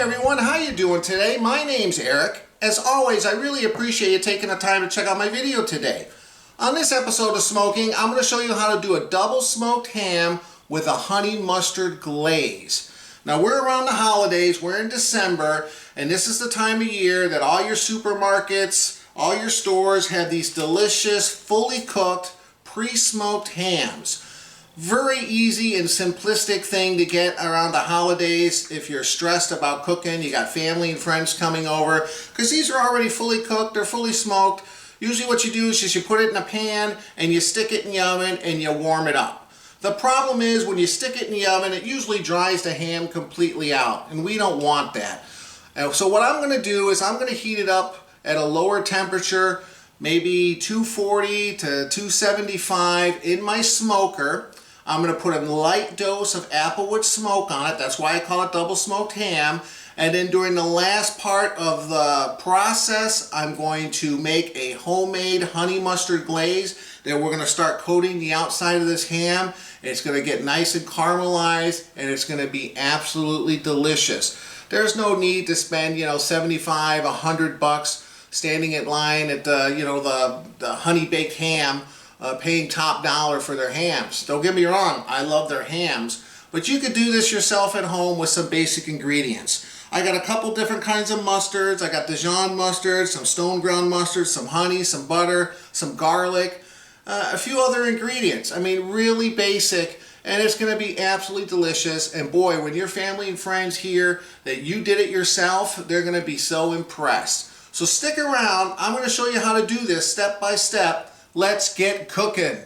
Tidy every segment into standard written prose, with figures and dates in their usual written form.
everyone, how you doing today? My name's Eric. As always, I really appreciate you taking the time to check out my video today. On this episode of Smo'King, I'm going to show you how to do a double smoked ham with a honey mustard glaze. Now we're around the holidays, we're in December, and this is the time of year that all your supermarkets, all your stores have these delicious, fully cooked, pre-smoked hams. Very easy and simplistic thing to get around the holidays if you're stressed about cooking, you got family and friends coming over, because these are already fully cooked, they're fully smoked. Usually what you do is just you put it in a pan and you stick it in the oven and you warm it up. The problem is when you stick it in the oven, it usually dries the ham completely out, and we don't want that. So what I'm going to do is I'm going to heat it up at a lower temperature, maybe 240 to 275 in my smoker. I'm going to put a light dose of applewood smoke on it. That's why I call it double smoked ham. And then during the last part of the process, I'm going to make a homemade honey mustard glaze that we're going to start coating the outside of this ham. It's going to get nice and caramelized, and it's going to be absolutely delicious. There's no need to spend, $75, $100 standing in line at the honey baked ham, paying top dollar for their hams. Don't get me wrong, I love their hams, but you could do this yourself at home with some basic ingredients. I got a couple different kinds of mustards. I got Dijon mustard, some stone ground mustard, some honey, some butter, some garlic, a few other ingredients. I mean, really basic, and it's going to be absolutely delicious. And boy, when your family and friends hear that you did it yourself, they're going to be so impressed. So stick around. I'm going to show you how to do this step by step. Let's get cooking.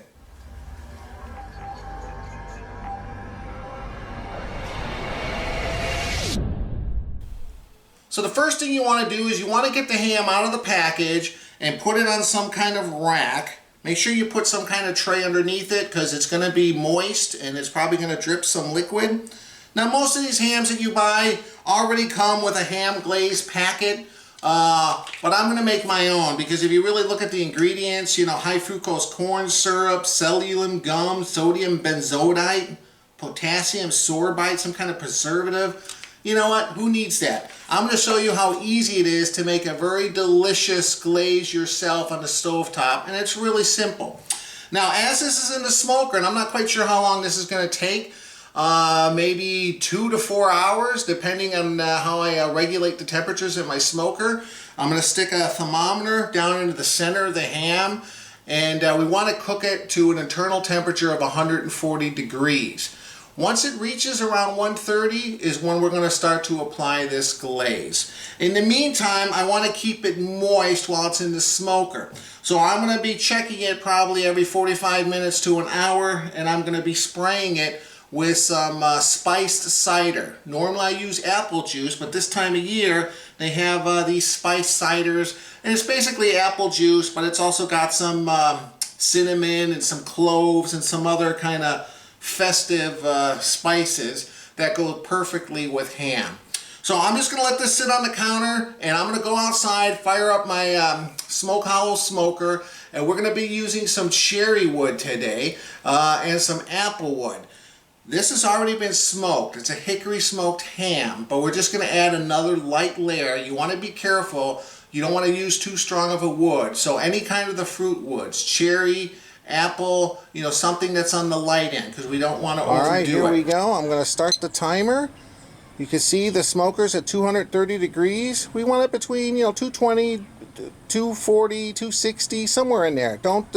So the first thing you want to do is you want to get the ham out of the package and put it on some kind of rack. Make sure you put some kind of tray underneath it because it's going to be moist and it's probably going to drip some liquid. Now most of these hams that you buy already come with a ham glaze packet, but I'm going to make my own because if you really look at the ingredients, high fructose corn syrup, cellulose gum, sodium benzoate, potassium sorbite, some kind of preservative. You know what? Who needs that? I'm going to show you how easy it is to make a very delicious glaze yourself on the stovetop, and it's really simple. Now, as this is in the smoker, and I'm not quite sure how long this is going to take, maybe 2 to 4 hours, depending on how I regulate the temperatures in my smoker. I'm going to stick a thermometer down into the center of the ham, and we want to cook it to an internal temperature of 140 degrees. Once it reaches around 130 is when we're going to start to apply this glaze. In the meantime, I want to keep it moist while it's in the smoker. So I'm going to be checking it probably every 45 minutes to an hour, and I'm going to be spraying it with some spiced cider. Normally I use apple juice, but this time of year they have these spiced ciders, and it's basically apple juice, but it's also got some cinnamon and some cloves and some other kind of festive spices that go perfectly with ham. So I'm just going to let this sit on the counter, and I'm going to go outside, fire up my smoke hollow smoker, and we're going to be using some cherry wood today and some apple wood. This has already been smoked. It's a hickory smoked ham, but we're just going to add another light layer. You want to be careful. You don't want to use too strong of a wood. So any kind of the fruit woods, cherry, apple, something that's on the light end, because we don't want to overdo it. All right, here we go. I'm going to start the timer. You can see the smoker's at 230 degrees. We want it between, 220, 240, 260, somewhere in there. Don't,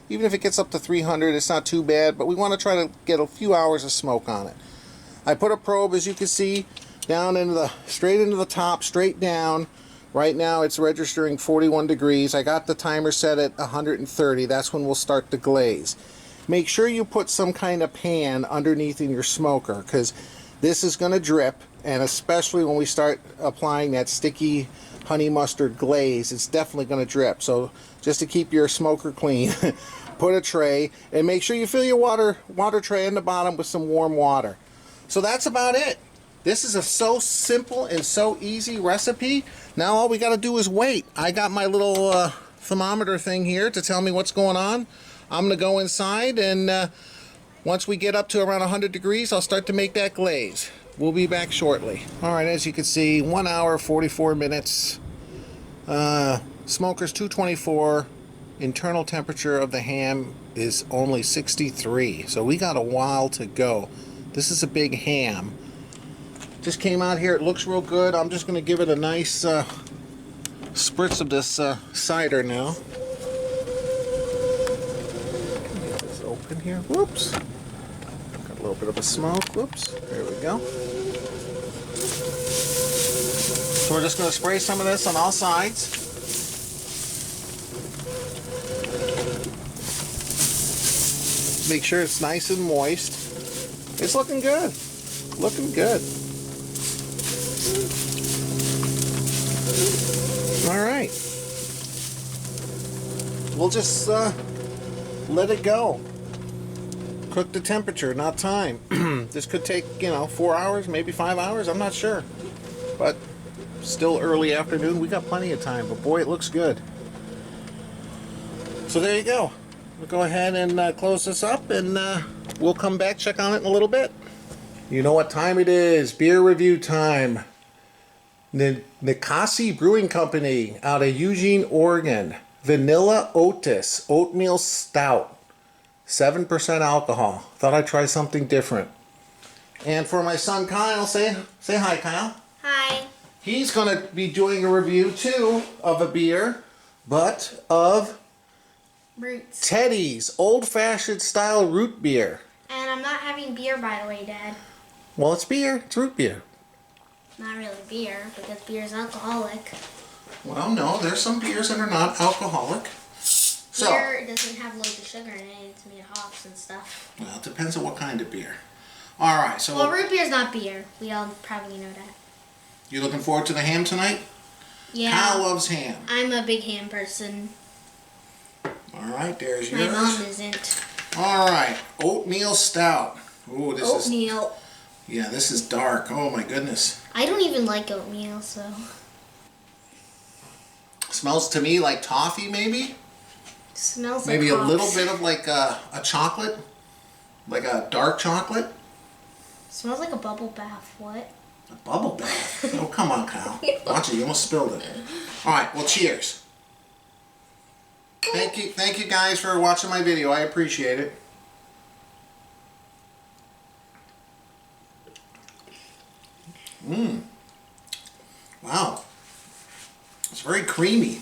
even if it gets up to 300, it's not too bad, but we want to try to get a few hours of smoke on it. I put a probe, as you can see, down straight into the top, straight down. Right now it's registering 41 degrees. I got the timer set at 130. That's when we'll start the glaze. Make sure you put some kind of pan underneath in your smoker, because this is going to drip, and especially when we start applying that sticky honey mustard glaze, it's definitely going to drip. So just to keep your smoker clean, put a tray, and make sure you fill your water tray in the bottom with some warm water. So that's about it. This is a so simple and so easy recipe. Now all we got to do is wait. I got my little thermometer thing here to tell me what's going on. I'm going to go inside, and once we get up to around 100 degrees, I'll start to make that glaze. we'll be back shortly. All right, as you can see, 1 hour, 44 minutes. Smoker's 224. Internal temperature of the ham is only 63. So we got a while to go. This is a big ham. Just came out here. It looks real good. I'm just going to give it a nice spritz of this cider now. Get this open here. Whoops. Got a little bit of a smoke. Whoops. There we go. So we're just going to spray some of this on all sides. Make sure it's nice and moist. It's looking good. Looking good. All right. We'll just let it go. Cook the temperature, not time. This could take, 4 hours, maybe 5 hours. I'm not sure. But still early afternoon. We got plenty of time. But boy, it looks good. So there you go. We'll go ahead and close this up, and we'll come back, check on it in a little bit. You know what time it is. Beer review time. Nikasi Brewing Company out of Eugene, Oregon. Vanilla Otis Oatmeal Stout. 7% alcohol. Thought I'd try something different. And for my son Kyle, say hi, Kyle. Hi. He's going to be doing a review too of a beer, but of Roots. Teddy's old-fashioned style root beer. And I'm not having beer, by the way, Dad. Well, it's beer. It's root beer. Not really beer, because beer is alcoholic. Well, no, there's some beers that are not alcoholic. So, Beer doesn't have loads of sugar in it. It's made of hops and stuff. well, it depends on what kind of beer. All right, so Well, root beer is not beer. We all probably know that. you looking forward to the ham tonight? Yeah. Kyle loves ham. I'm a big ham person. All right, there's My yours. mom isn't. All right, oatmeal stout. Ooh, this is Oatmeal. yeah, this is dark. Oh my goodness. I don't even like oatmeal, so. Smells to me like toffee, maybe. Smells Maybe like a little hops. bit of like a chocolate, like a dark chocolate. Smells like a bubble bath. What? A bubble bath. Oh, come on, Kyle. Watch it, you almost spilled it. All right, well, cheers. Thank you guys for watching my video. I appreciate it. Wow. It's very creamy.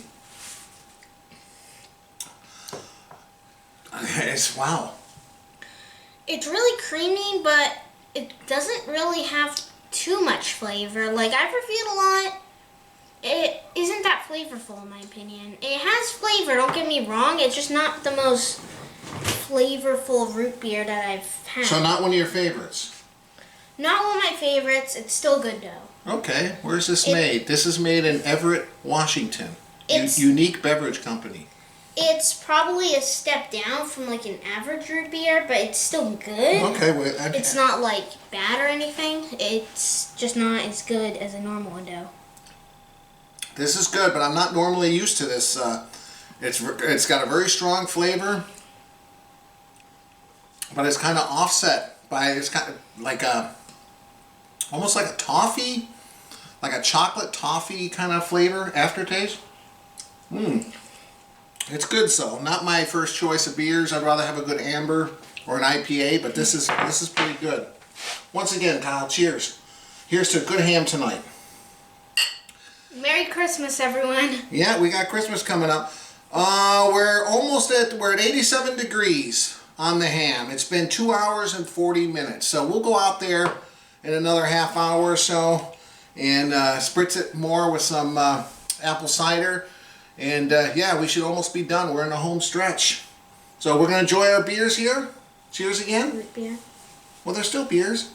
Wow. It's really creamy, but it doesn't really have too much flavor. Like, I've reviewed a lot. It isn't that flavorful, in my opinion. It has flavor, don't get me wrong. It's just not the most flavorful root beer that I've had. So not one of your favorites? Not one of my favorites. It's still good, though. Okay. Where's this made? This is made in Everett, Washington. It's- Unique Beverage Company. It's probably a step down from, like, an average root beer, but it's still good. Okay. Well, It's not, like, bad or anything. It's just not as good as a normal one, though. This is good, but I'm not normally used to this. It's got a very strong flavor, but it's kind of offset by, it's kind of like almost like a toffee, like a chocolate toffee kind of flavor aftertaste. It's good, so not my first choice of beers. I'd rather have a good amber or an IPA, but this is pretty good. Once again, Kyle, cheers. Here's to good ham tonight. Merry Christmas, everyone. Yeah, we got Christmas coming up. We're at 87 degrees on the ham. It's been 2 hours and 40 minutes. So we'll go out there in another half hour or so and spritz it more with some apple cider. And yeah, we should almost be done. We're in the home stretch. So we're going to enjoy our beers here. Cheers again. Root beer. Well, they're still beers.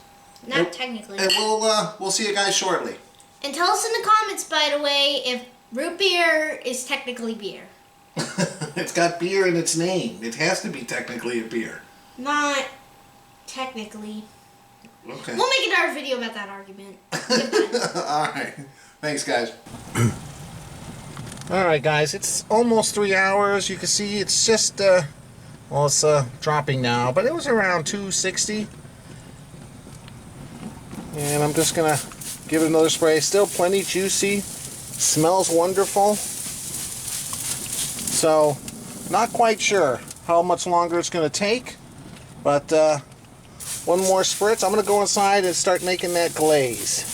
Not technically. And we'll see you guys shortly. And tell us in the comments, by the way, if root beer is technically beer. It's got beer in its name. It has to be technically a beer. Not technically. Okay. We'll make another video about that argument. All right. Thanks, guys. All right, guys. It's almost 3 hours. You can see it's just, well, it's dropping now, but it was around 260. And I'm just gonna give it another spray. Still plenty juicy, smells wonderful. So, not quite sure how much longer it's gonna take, but one more spritz. I'm gonna go inside and start making that glaze.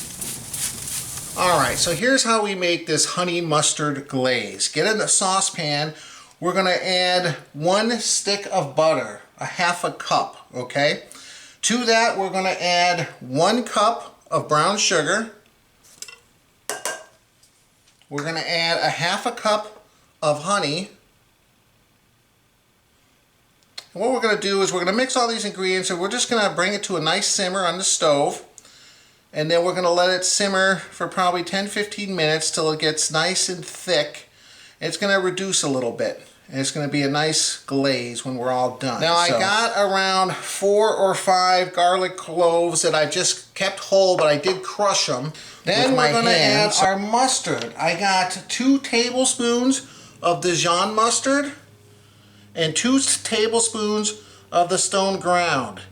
Alright, so here's how we make this honey mustard glaze. Get in a saucepan. We're gonna add 1 stick of butter, a half a cup, okay? To that, we're gonna add 1 cup of brown sugar. We're going to add a half a cup of honey. And what we're going to do is we're going to mix all these ingredients and we're just going to bring it to a nice simmer on the stove. And then we're going to let it simmer for probably 10-15 minutes till it gets nice and thick. It's going to reduce a little bit. And it's going to be a nice glaze when we're all done. Now I got around 4 or 5 garlic cloves that I just kept whole, but I did crush them. Then we're going to add our mustard. I got 2 tablespoons of Dijon mustard and 2 tablespoons of the stone ground.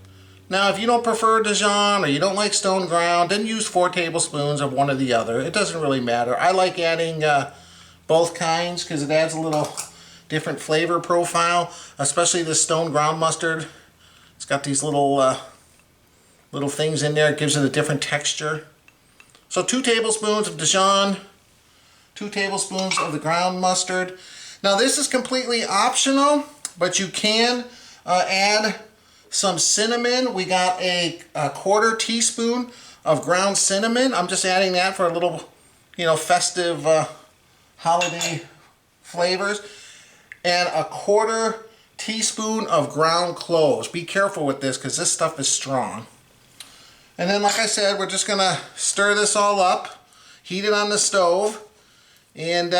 Now if you don't prefer Dijon or you don't like stone ground, then use 4 tablespoons of one or the other. It doesn't really matter. I like adding both kinds because it adds a little different flavor profile, especially the stone ground mustard. It's got these little things in there. It gives it a different texture. So 2 tablespoons of Dijon, 2 tablespoons of the ground mustard. Now this is completely optional, but you can add some cinnamon. We got a 1/4 teaspoon of ground cinnamon. I'm just adding that for a little, festive holiday flavors. And a 1/4 teaspoon of ground cloves. Be careful with this because this stuff is strong. And then, like I said, we're just going to stir this all up, heat it on the stove, and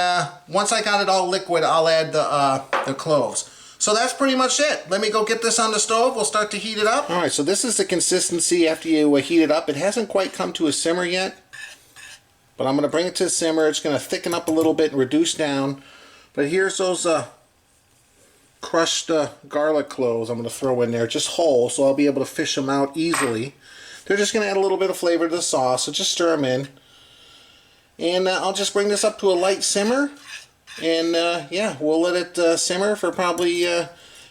once I got it all liquid, I'll add the cloves. So that's pretty much it. Let me go get this on the stove. We'll start to heat it up. All right, so this is the consistency after you heat it up. It hasn't quite come to a simmer yet, but I'm going to bring it to a simmer. It's going to thicken up a little bit and reduce down. But here's those crushed garlic cloves I'm going to throw in there, just whole, so I'll be able to fish them out easily. They're just going to add a little bit of flavor to the sauce, so just stir them in. And I'll just bring this up to a light simmer. And yeah, we'll let it simmer for probably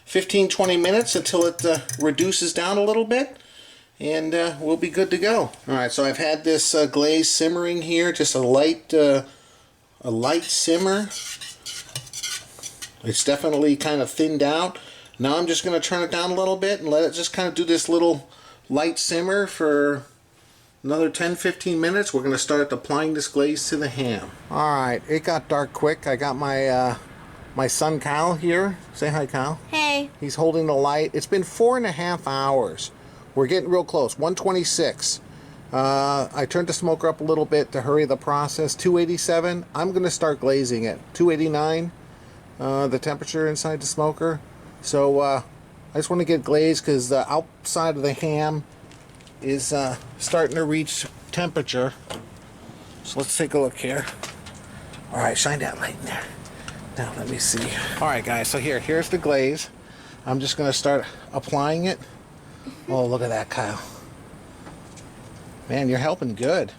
15-20 minutes until it reduces down a little bit. And we'll be good to go. Alright, so I've had this glaze simmering here, just a light simmer. It's definitely kind of thinned out. Now I'm just going to turn it down a little bit and let it just kind of do this little light simmer for another 10-15 minutes. We're going to start applying this glaze to the ham. Alright, it got dark quick. I got my son Kyle here. Say hi, Kyle. Hey. He's holding the light. It's been 4.5 hours. We're getting real close. 126. I turned the smoker up a little bit to hurry the process. 287. I'm going to start glazing it. 289. The temperature inside the smoker. So I just want to get glazed because the outside of the ham is starting to reach temperature. So let's take a look here. Alright, shine that light in there. Now let me see. Alright guys, so here's the glaze. I'm just going to start applying it. Oh, look at that, Kyle. Man, you're helping good.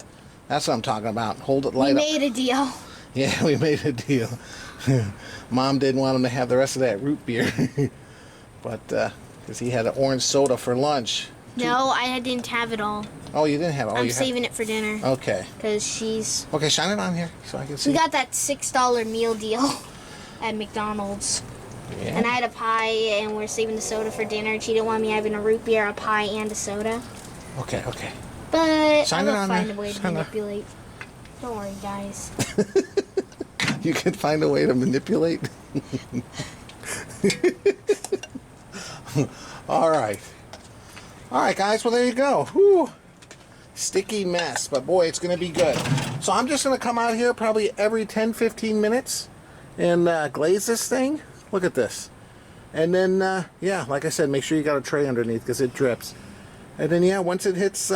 That's what I'm talking about. Hold it light up. We made a deal. Yeah, we made a deal. Mom didn't want him to have the rest of that root beer. But, because he had an orange soda for lunch. No, I didn't have it all. Oh, you didn't have it? Oh, I'm saving it for dinner. Okay. Because she's... Okay, shine it on here so I can see. We got that $6 meal deal at McDonald's. Yeah. And I had a pie, and we're saving the soda for dinner. She didn't want me having a root beer, a pie, and a soda. Okay, okay. But shine I'm it on going to find there. a way to Shine manipulate. Don't worry, guys. You can find a way to manipulate? Alright. Alright guys, well there you go. Whew. Sticky mess, but boy, it's going to be good. So I'm just going to come out here probably every 10-15 minutes and glaze this thing. Look at this. And then, yeah, like I said, make sure you got a tray underneath because it drips. And then, yeah, once it hits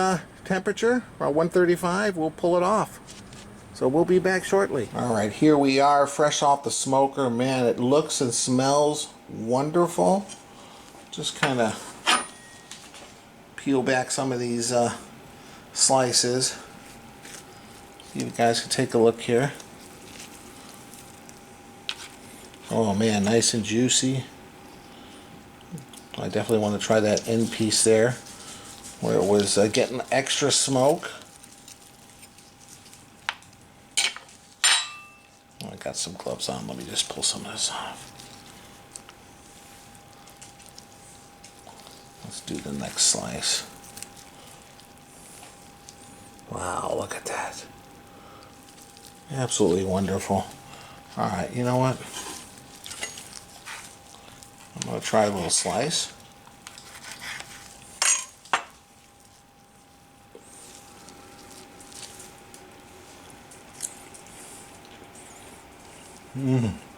temperature, around 135, we'll pull it off. So we'll be back shortly. Alright, here we are, fresh off the smoker. Man, it looks and smells wonderful. Just kind of peel back some of these slices. You guys can take a look here. Oh man, nice and juicy. I definitely want to try that end piece there, where it was getting extra smoke. Oh, I got some gloves on. Let me just pull some of this off. Let's do the next slice. Wow, look at that. Absolutely wonderful. Alright, you know what? I'm going to try a little slice.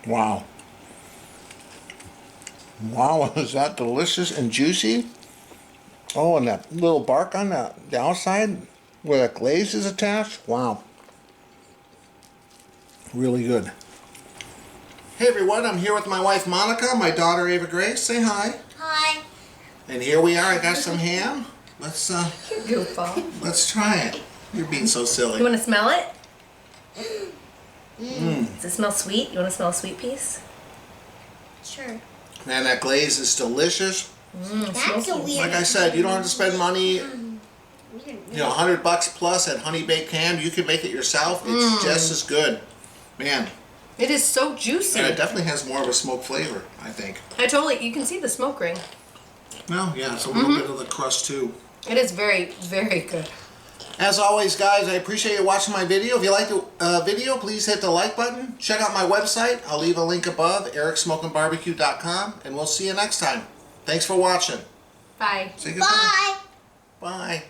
Wow. Wow, is that delicious and juicy? Oh, and that little bark on the outside where that glaze is attached. Wow. Really good. Hey everyone, I'm here with my wife Monica, my daughter Ava Grace. Say hi. Hi. And here we are. I got some ham. Let's Goofball. let's try it. You're being so silly. You want to smell it? Does it smell sweet? You want to smell a sweet piece? Sure. Man, that glaze is delicious. That's a weird. Like I said, you don't have to spend money. You know, $100 plus at Honey Baked Ham. You can make it yourself. It's just as good. Man. It is so juicy. And it definitely has more of a smoke flavor, I think. You can see the smoke ring. Well, yeah, it's a little bit of the crust too. It is very, very good. As always, guys, I appreciate you watching my video. If you like the video, please hit the like button. Check out my website. I'll leave a link above, ericsmokingbbq.com, and we'll see you next time. Thanks for watching. Bye. Say goodbye. Bye. Bye.